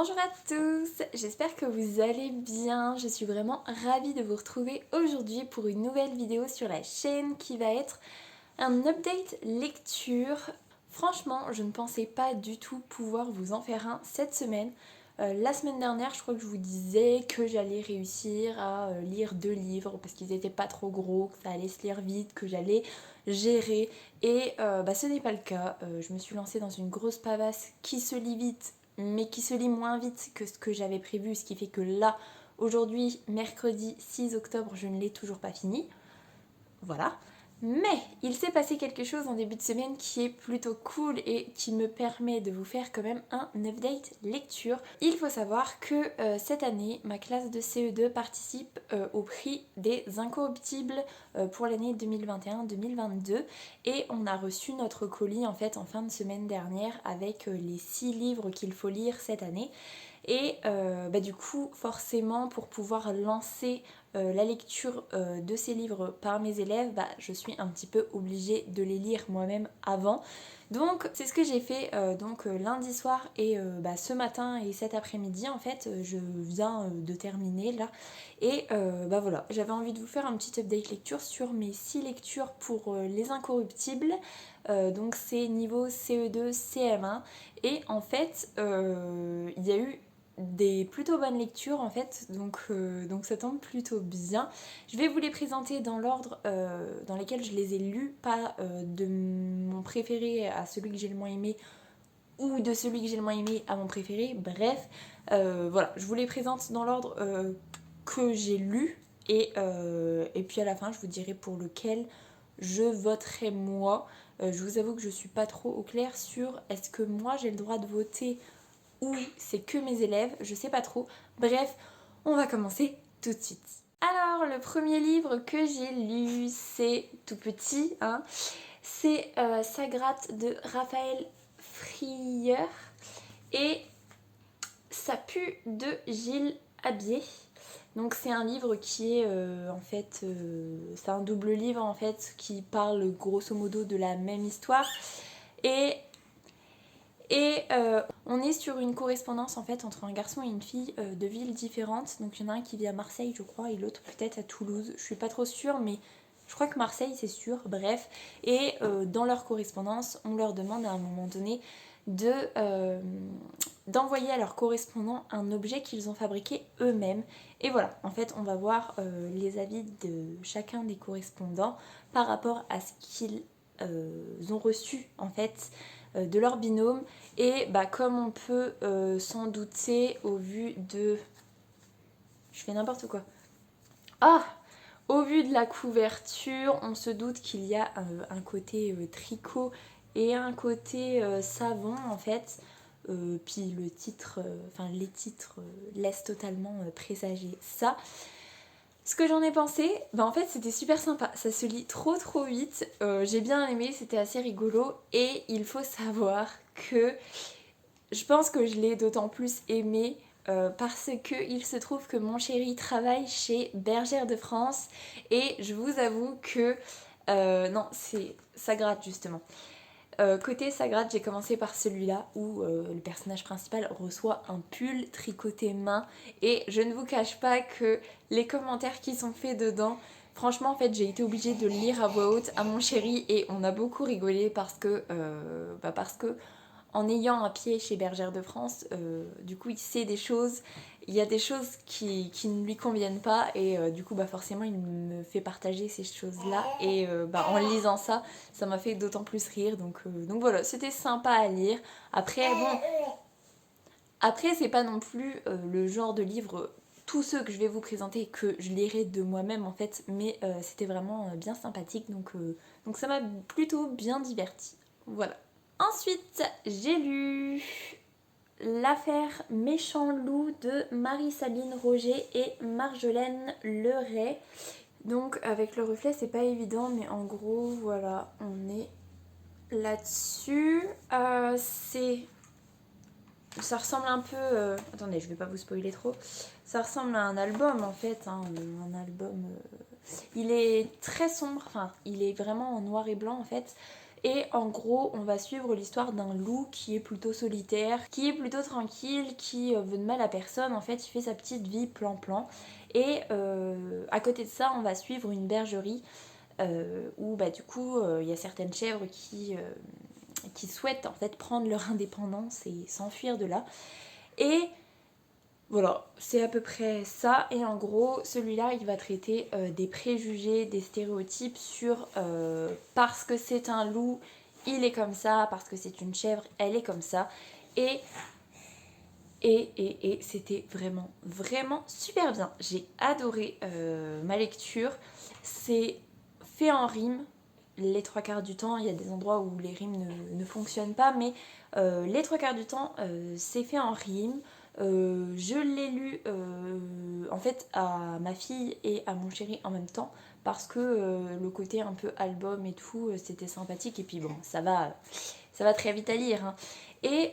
Bonjour à tous, j'espère que vous allez bien, je suis vraiment ravie de vous retrouver aujourd'hui pour une nouvelle vidéo sur la chaîne qui va être un update lecture. Franchement, je ne pensais pas du tout pouvoir vous en faire un cette semaine. La semaine dernière, je crois que je vous disais que j'allais réussir à lire 2 livres parce qu'ils n'étaient pas trop gros, que ça allait se lire vite, que j'allais gérer. Et ce n'est pas le cas. Je me suis lancée dans une grosse pavasse qui se lit vite, mais qui se lit moins vite que ce que j'avais prévu, ce qui fait que là, aujourd'hui, mercredi 6 octobre, je ne l'ai toujours pas fini. Voilà. Mais il s'est passé quelque chose en début de semaine qui est plutôt cool et qui me permet de vous faire quand même un update lecture. Il faut savoir que cette année, ma classe de CE2 participe au prix des Incorruptibles pour l'année 2021-2022 et on a reçu notre colis en fait en fin de semaine dernière avec les 6 livres qu'il faut lire cette année. Et du coup, forcément, pour pouvoir lancer la lecture de ces livres par mes élèves, je suis un petit peu obligée de les lire moi-même avant. Donc c'est ce que j'ai fait lundi soir et ce matin et cet après-midi en fait, je viens de terminer là. Et voilà, j'avais envie de vous faire un petit update lecture sur mes 6 lectures pour les Incorruptibles. Donc c'est niveau CE2, CM1 et en fait il y a eu des plutôt bonnes lectures en fait, donc ça tombe plutôt bien. Je vais vous les présenter dans l'ordre dans lequel je les ai lus, pas de mon préféré à celui que j'ai le moins aimé ou de celui que j'ai le moins aimé à mon préféré, bref, voilà, je vous les présente dans l'ordre que j'ai lu et puis à la fin je vous dirai pour lequel je voterai moi. Je vous avoue que je suis pas trop au clair sur est-ce que moi j'ai le droit de voter ou c'est que mes élèves, je sais pas trop. Bref, on va commencer tout de suite. Alors, le premier livre que j'ai lu, c'est tout petit, hein. C'est Ça gratte de Raphaël Frieur et Ça pue de Gilles Habier. Donc c'est un livre qui est c'est un double livre en fait qui parle grosso modo de la même histoire et on est sur une correspondance en fait entre un garçon et une fille de villes différentes. Donc il y en a un qui vit à Marseille je crois et l'autre peut-être à Toulouse. Je suis pas trop sûre mais je crois que Marseille c'est sûr, bref. Et dans leur correspondance on leur demande à un moment donné d'envoyer à leur correspondant un objet qu'ils ont fabriqué eux-mêmes. Et voilà, en fait on va voir les avis de chacun des correspondants par rapport à ce qu'ils ont reçu en fait de leur binôme. Et comme on peut s'en douter au vu de... Je fais n'importe quoi. Ah! Au vu de la couverture, on se doute qu'il y a un côté tricot et un côté savon en fait. Puis le titre, les titres laissent totalement présager ça. Ce que j'en ai pensé, en fait c'était super sympa, ça se lit trop vite, j'ai bien aimé, c'était assez rigolo et il faut savoir que je pense que je l'ai d'autant plus aimé parce que il se trouve que mon chéri travaille chez Bergère de France et je vous avoue que non, ça gratte justement. Côté ça gratte, j'ai commencé par celui-là où le personnage principal reçoit un pull tricoté main et je ne vous cache pas que les commentaires qui sont faits dedans, franchement en fait j'ai été obligée de le lire à voix haute à mon chéri et on a beaucoup rigolé parce que en ayant un pied chez Bergère de France, du coup il sait des choses, il y a des choses qui ne lui conviennent pas et du coup forcément il me fait partager ces choses là et en lisant ça, ça m'a fait d'autant plus rire donc voilà, c'était sympa à lire. Après c'est pas non plus le genre de livre, tous ceux que je vais vous présenter que je lirai de moi-même en fait, mais c'était vraiment bien sympathique donc ça m'a plutôt bien divertie. Voilà. Ensuite, j'ai lu L'affaire Méchant Loup de Marie-Sabine Roger et Marjolaine Leray. Donc avec le reflet c'est pas évident mais en gros voilà on est là-dessus. Ça ressemble un peu... Attendez je vais pas vous spoiler trop. Ça ressemble à un album en fait, hein, un album... Il est très sombre, il est vraiment en noir et blanc en fait. Et en gros on va suivre l'histoire d'un loup qui est plutôt solitaire, qui est plutôt tranquille, qui veut de mal à personne. En fait il fait sa petite vie plan-plan. Et à côté de ça on va suivre une bergerie où bah, du coup il y a certaines chèvres qui souhaitent en fait prendre leur indépendance et s'enfuir de là. Et voilà, c'est à peu près ça. Et en gros, celui-là, il va traiter des préjugés, des stéréotypes sur parce que c'est un loup, il est comme ça, parce que c'est une chèvre, elle est comme ça. Et c'était vraiment, vraiment super bien. J'ai adoré ma lecture. C'est fait en rime. Les trois quarts du temps, il y a des endroits où les rimes ne fonctionnent pas, mais les trois quarts du temps, c'est fait en rime. Je l'ai lu en fait à ma fille et à mon chéri en même temps parce que le côté un peu album et tout, c'était sympathique. Et puis bon, ça va très vite à lire. Hein. Et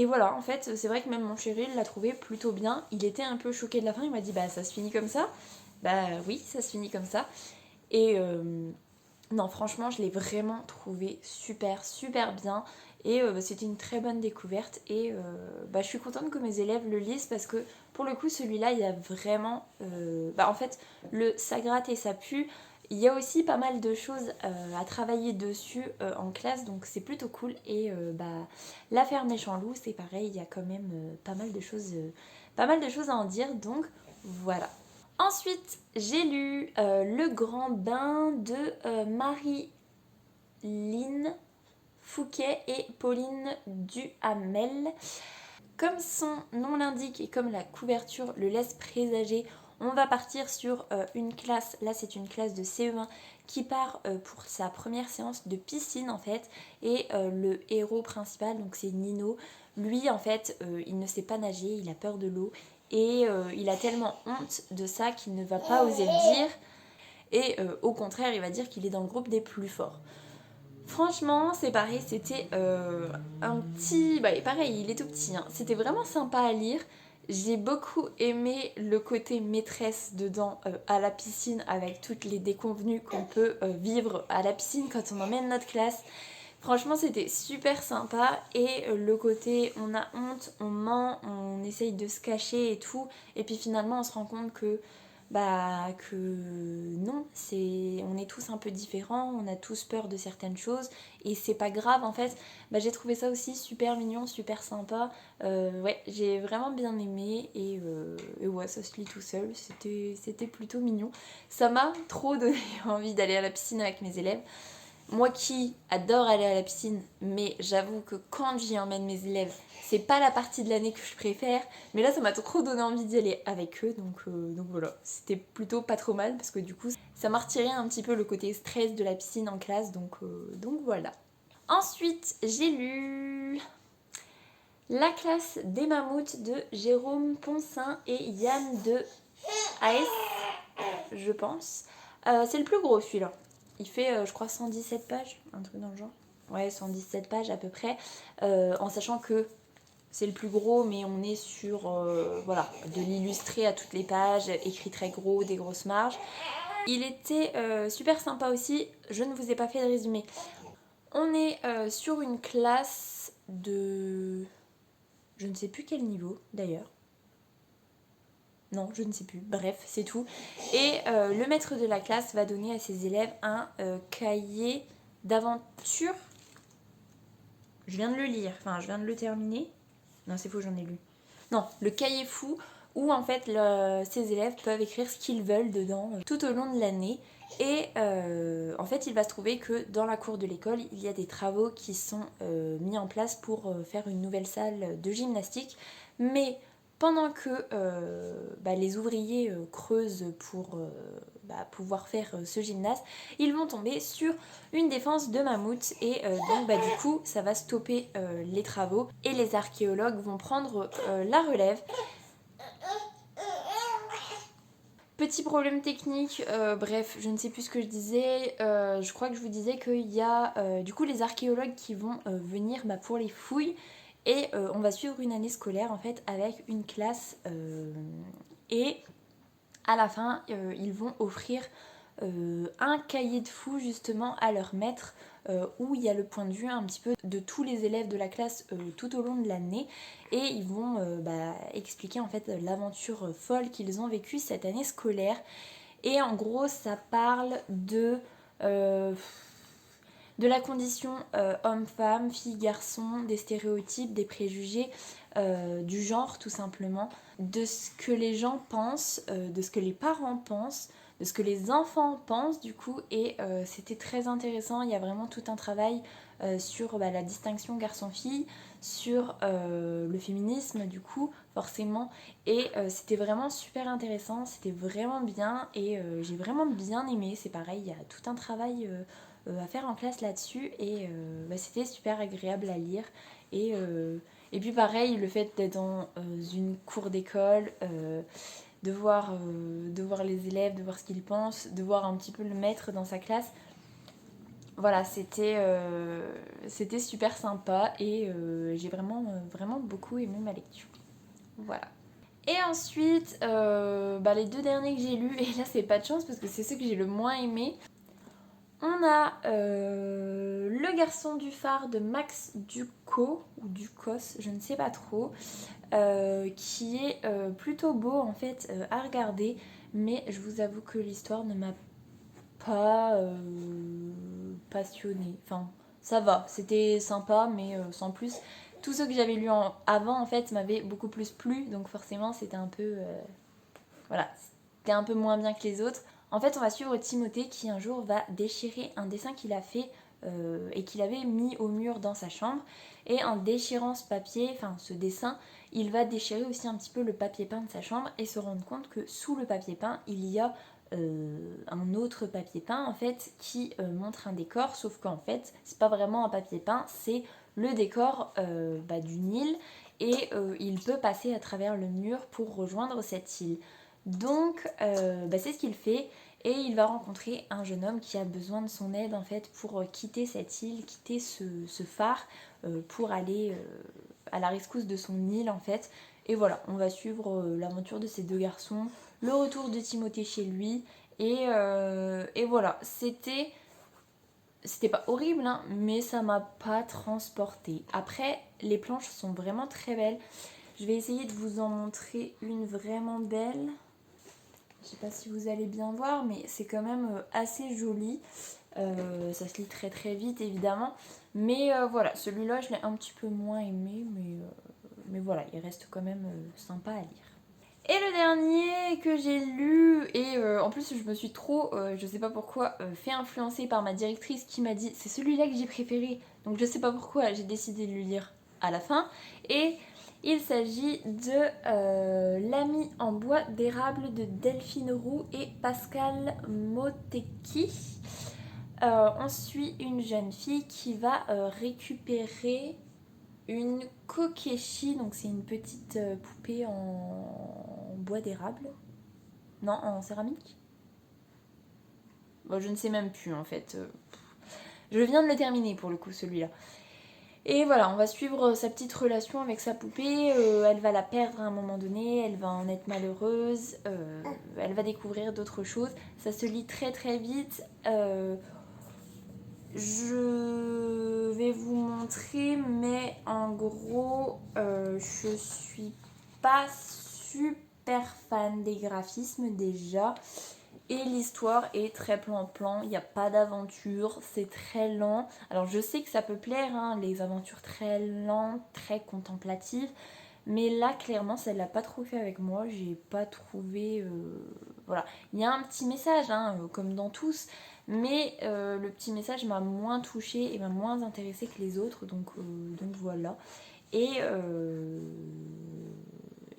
voilà, en fait, c'est vrai que même mon chéri l'a trouvé plutôt bien. Il était un peu choqué de la fin, il m'a dit bah ça se finit comme ça. Bah oui, ça se finit comme ça. Et non, franchement, je l'ai vraiment trouvé super, super bien. Et c'était une très bonne découverte. Et je suis contente que mes élèves le lisent parce que pour le coup, celui-là, il y a vraiment. En fait, le ça gratte et ça pue. Il y a aussi pas mal de choses à travailler dessus en classe, donc c'est plutôt cool. Et la ferme méchant loup, c'est pareil, il y a quand même pas mal de choses à en dire. Donc voilà. Ensuite, j'ai lu Le Grand Bain de Marie-Line Fouquet et Pauline Duhamel. Comme son nom l'indique et comme la couverture le laisse présager, on va partir sur une classe, là c'est une classe de CE1 qui part pour sa première séance de piscine en fait. Et le héros principal, donc c'est Nino, lui en fait il ne sait pas nager, il a peur de l'eau. Et il a tellement honte de ça qu'il ne va pas oser le dire. Et au contraire, il va dire qu'il est dans le groupe des plus forts. Franchement, c'est pareil, c'était un petit... pareil, il est tout petit. Hein. C'était vraiment sympa à lire. J'ai beaucoup aimé le côté maîtresse dedans à la piscine avec toutes les déconvenues qu'on peut vivre à la piscine quand on emmène notre classe. Franchement, c'était super sympa. Et le côté on a honte, on ment, on essaye de se cacher et tout. Et puis finalement, on se rend compte que non, on est tous un peu différents, on a tous peur de certaines choses et c'est pas grave en fait. J'ai trouvé ça aussi super mignon, super sympa. Ouais, j'ai vraiment bien aimé et ouais, ça se lit tout seul, c'était plutôt mignon. Ça m'a trop donné envie d'aller à la piscine avec mes élèves. Moi qui adore aller à la piscine, mais j'avoue que quand j'y emmène mes élèves, c'est pas la partie de l'année que je préfère, mais là ça m'a trop donné envie d'y aller avec eux, donc voilà, c'était plutôt pas trop mal parce que du coup ça m'a retiré un petit peu le côté stress de la piscine en classe, donc voilà. Ensuite j'ai lu La classe des mammouths de Jérôme Poncin et Yann de AS, je pense. C'est le plus gros celui-là. Il fait, je crois, 117 pages, un truc dans le genre. Ouais, 117 pages à peu près, en sachant que c'est le plus gros, mais on est sur voilà, de l'illustré à toutes les pages, écrit très gros, des grosses marges. Il était super sympa aussi, je ne vous ai pas fait de résumé. On est sur une classe de... Je ne sais plus quel niveau d'ailleurs. Non, je ne sais plus. Bref, c'est tout. Et le maître de la classe va donner à ses élèves un cahier d'aventure. Je viens de le lire, enfin je viens de le terminer. Non, c'est faux, j'en ai lu. Non, le cahier fou où en fait ses élèves peuvent écrire ce qu'ils veulent dedans tout au long de l'année. Et en fait, il va se trouver que dans la cour de l'école, il y a des travaux qui sont mis en place pour faire une nouvelle salle de gymnastique. Mais pendant que les ouvriers creusent pour pouvoir faire ce gymnase, ils vont tomber sur une défense de mammouth et donc du coup ça va stopper les travaux et les archéologues vont prendre la relève. Petit problème technique, bref, je ne sais plus ce que je disais. Je crois que je vous disais qu'il y a du coup les archéologues qui vont venir pour les fouilles. Et on va suivre une année scolaire en fait avec une classe et à la fin ils vont offrir un cahier de fou justement à leur mettre où il y a le point de vue un petit peu de tous les élèves de la classe tout au long de l'année et ils vont expliquer en fait l'aventure folle qu'ils ont vécue cette année scolaire et en gros ça parle de la condition homme-femme, fille-garçon, des stéréotypes, des préjugés, du genre tout simplement, de ce que les gens pensent, de ce que les parents pensent, de ce que les enfants pensent du coup, et c'était très intéressant. Il y a vraiment tout un travail sur la distinction garçon-fille, sur le féminisme du coup forcément, et c'était vraiment super intéressant, c'était vraiment bien, et j'ai vraiment bien aimé. C'est pareil, il y a tout un travail à faire en classe là-dessus, et c'était super agréable à lire, et puis pareil, le fait d'être dans une cour d'école, de voir les élèves, de voir ce qu'ils pensent, de voir un petit peu le maître dans sa classe, voilà, c'était super sympa, et j'ai vraiment beaucoup aimé ma lecture. Voilà. Et ensuite, les 2 derniers que j'ai lus, et là c'est pas de chance parce que c'est ceux que j'ai le moins aimé. On a Le garçon du phare de Max Ducos, ou Ducos, je ne sais pas trop, qui est plutôt beau en fait à regarder, mais je vous avoue que l'histoire ne m'a pas passionnée. Enfin, ça va, c'était sympa, mais sans plus. Tous ceux que j'avais lus avant en fait m'avaient beaucoup plus plu, donc forcément c'était un peu... voilà, c'était un peu moins bien que les autres. En fait, on va suivre Timothée qui un jour va déchirer un dessin qu'il a fait et qu'il avait mis au mur dans sa chambre. Et en déchirant ce papier, enfin ce dessin, il va déchirer aussi un petit peu le papier peint de sa chambre et se rendre compte que sous le papier peint, il y a un autre papier peint en fait qui montre un décor, sauf qu'en fait, c'est pas vraiment un papier peint, c'est le décor d'une île, et il peut passer à travers le mur pour rejoindre cette île. Donc c'est ce qu'il fait, et il va rencontrer un jeune homme qui a besoin de son aide en fait pour quitter cette île, quitter ce phare pour aller à la rescousse de son île en fait. Et voilà, on va suivre l'aventure de ces deux garçons, le retour de Timothée chez lui, et voilà, c'était pas horrible hein, mais ça m'a pas transporté. Après, les planches sont vraiment très belles. Je vais essayer de vous en montrer une vraiment belle. Je sais pas si vous allez bien voir, mais c'est quand même assez joli. Ça se lit très très vite évidemment. Mais voilà, celui-là je l'ai un petit peu moins aimé, mais voilà, il reste quand même sympa à lire. Et le dernier que j'ai lu, et en plus je me suis trop, je sais pas pourquoi, fait influencer par ma directrice qui m'a dit c'est celui-là que j'ai préféré. Donc je sais pas pourquoi j'ai décidé de le lire à la fin. Et il s'agit de L'ami en bois d'érable de Delphine Roux et Pascal Motecki. On suit une jeune fille qui va récupérer une kokeshi, donc c'est une petite poupée en bois d'érable. Non, en céramique. Bon, je ne sais même plus en fait. Je viens de le terminer pour le coup celui-là. Et voilà, on va suivre sa petite relation avec sa poupée. Elle va la perdre à un moment donné, elle va en être malheureuse, elle va découvrir d'autres choses. Ça se lit très très vite. Je vais vous montrer, mais en gros, je suis pas super fan des graphismes déjà. Et l'histoire est très plan-plan, il n'y a pas d'aventure, c'est très lent. Alors je sais que ça peut plaire, hein, les aventures très lentes, très contemplatives. Mais là, clairement, ça ne l'a pas trop fait avec moi. J'ai pas trouvé... Voilà. Il y a un petit message, hein, comme dans tous. Mais le petit message m'a moins touchée et m'a moins intéressée que les autres. Donc voilà.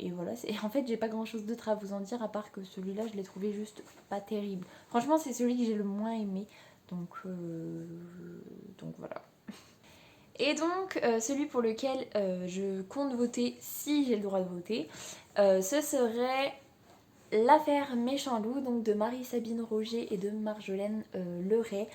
Et voilà, en fait j'ai pas grand chose d'autre à vous en dire à part que celui-là je l'ai trouvé juste pas terrible. Franchement c'est celui que j'ai le moins aimé, donc voilà. Et donc celui pour lequel je compte voter si j'ai le droit de voter, ce serait L'affaire Méchant Loup, donc de Marie-Sabine Roger et de Marjolaine Leray,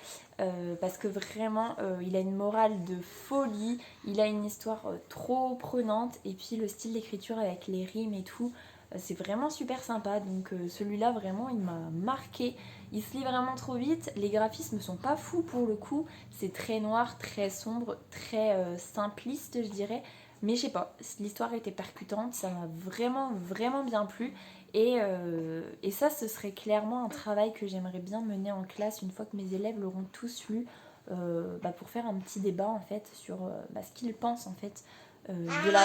parce que vraiment il a une morale de folie, il a une histoire trop prenante, et puis le style d'écriture avec les rimes et tout, C'est vraiment super sympa, donc celui-là vraiment il m'a marqué. Il se lit vraiment trop vite, les graphismes sont pas fous pour le coup, c'est très noir, très sombre, très simpliste je dirais, mais je sais pas, l'histoire était percutante, ça m'a vraiment bien plu. Et ça, ce serait clairement un travail que j'aimerais bien mener en classe une fois que mes élèves l'auront tous lu, pour faire un petit débat en fait sur ce qu'ils pensent en fait de la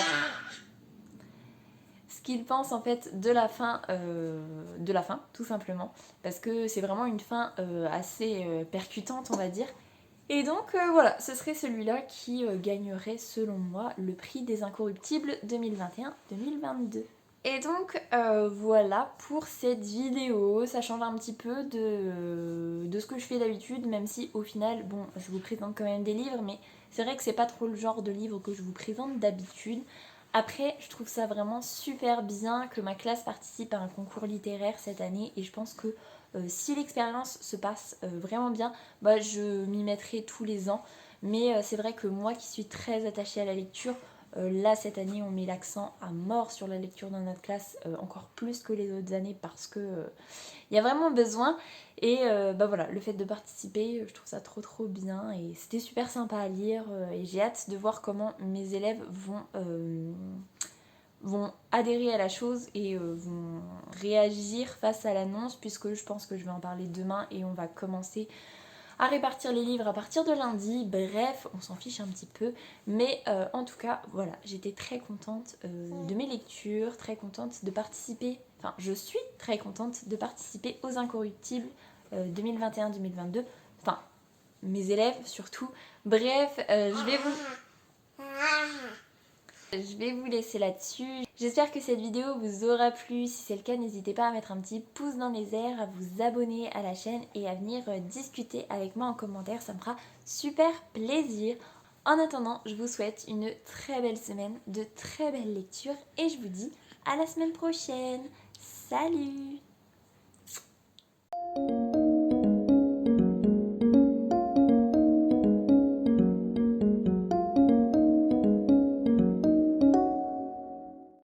de la fin tout simplement, parce que c'est vraiment une fin assez percutante on va dire. Et donc voilà, ce serait celui-là qui gagnerait selon moi le prix des Incorruptibles 2021-2022. Et donc voilà pour cette vidéo, ça change un petit peu de ce que je fais d'habitude, même si au final, bon, je vous présente quand même des livres, mais c'est vrai que c'est pas trop le genre de livre que je vous présente d'habitude. Après, je trouve ça vraiment super bien que ma classe participe à un concours littéraire cette année, et je pense que si l'expérience se passe vraiment bien, je m'y mettrai tous les ans. Mais c'est vrai que moi qui suis très attachée à la lecture, là cette année on met l'accent à mort sur la lecture dans notre classe, encore plus que les autres années parce que il y a vraiment besoin. Et voilà, le fait de participer, je trouve ça trop bien et c'était super sympa à lire, et j'ai hâte de voir comment mes élèves vont adhérer à la chose et vont réagir face à l'annonce, puisque je pense que je vais en parler demain et on va commencer à répartir les livres à partir de lundi. Bref, on s'en fiche un petit peu, mais en tout cas voilà, j'étais très contente de mes lectures, très contente de participer, enfin je suis très contente de participer aux Incorruptibles 2021-2022, enfin mes élèves surtout. Bref, je vais vous laisser là-dessus. J'espère que cette vidéo vous aura plu. Si c'est le cas, n'hésitez pas à mettre un petit pouce dans les airs, à vous abonner à la chaîne et à venir discuter avec moi en commentaire. Ça me fera super plaisir. En attendant, je vous souhaite une très belle semaine, de très belles lectures et je vous dis à la semaine prochaine. Salut!